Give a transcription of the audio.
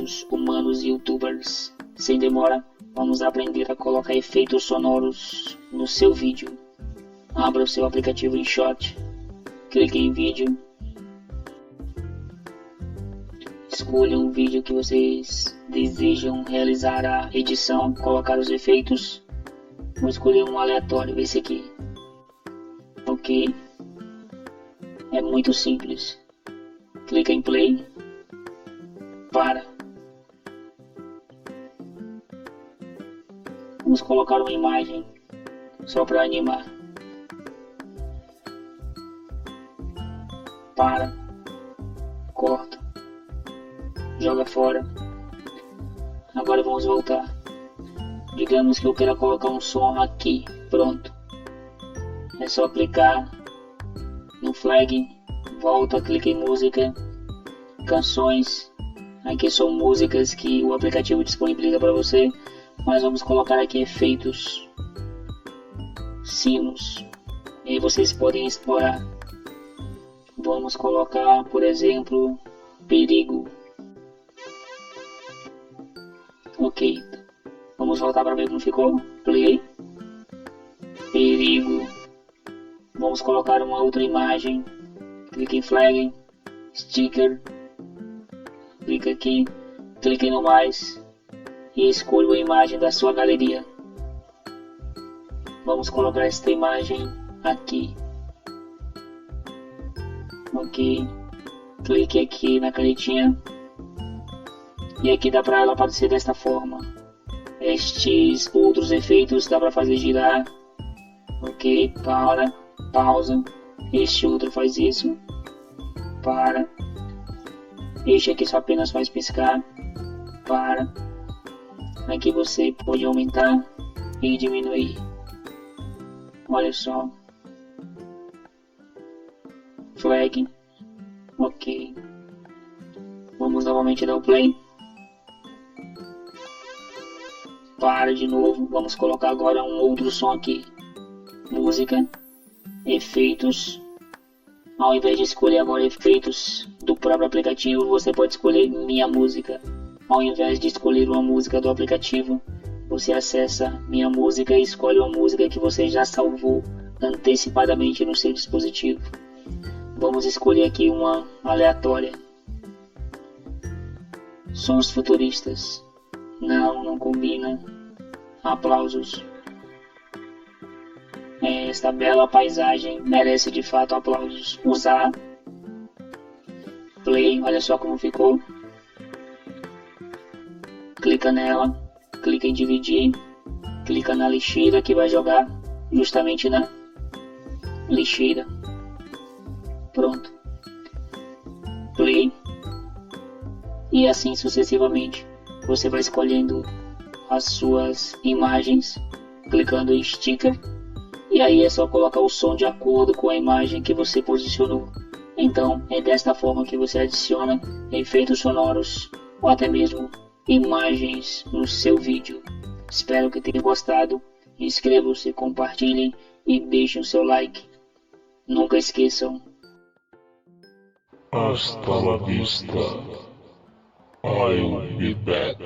nossos humanos youtubers. Sem demora, vamos aprender a colocar efeitos sonoros no seu vídeo. Abra o seu aplicativo InShot, clique em vídeo, escolha um vídeo que vocês desejam realizar a edição, colocar os efeitos. Vou escolher um aleatório, esse aqui. Ok. É muito simples. Clica em play. Para. Vamos colocar uma imagem só para animar. Para. Corta. Joga fora. Agora vamos voltar. Digamos que eu quero colocar um som aqui. Pronto. É só clicar no flag. Volta, clica em música. Canções. Aqui são músicas que o aplicativo disponibiliza para você. Mas vamos colocar aqui efeitos. Sinos. E aí vocês podem explorar. Vamos colocar, por exemplo, perigo. Ok. Vamos voltar para ver como ficou. Play. Perigo. Vamos colocar uma outra imagem. Clique em flag. Sticker. Clica aqui. Clique no mais. E escolha a imagem da sua galeria. Vamos colocar esta imagem aqui. Ok. Clique aqui na canetinha. E aqui dá para ela aparecer desta forma. Estes outros efeitos dá para fazer girar. Ok, para, pausa. Este outro faz isso. Para. Este aqui só apenas faz piscar. Para. Aqui você pode aumentar e diminuir. Olha só. Flag. Ok. Vamos novamente dar o play. Para de novo. Vamos colocar agora um outro som aqui. Música. Efeitos. Ao invés de escolher agora efeitos do próprio aplicativo, você pode escolher Minha Música. Ao invés de escolher uma música do aplicativo, você acessa Minha Música e escolhe uma música que você já salvou antecipadamente no seu dispositivo. Vamos escolher aqui uma aleatória. Sons futuristas. Não combina. Aplausos. Esta bela paisagem merece de fato aplausos. Usar. Play. Olha só como ficou. Clica nela. Clica em dividir. Clica na lixeira que vai jogar justamente na lixeira. Pronto. Play. E assim sucessivamente. Você vai escolhendo as suas imagens, clicando em sticker, e aí é só colocar o som de acordo com a imagem que você posicionou. Então é desta forma que você adiciona efeitos sonoros ou até mesmo imagens no seu vídeo. Espero que tenham gostado. Inscrevam-se, compartilhem e deixem o seu like. Nunca esqueçam. Hasta la vista. I'll be back.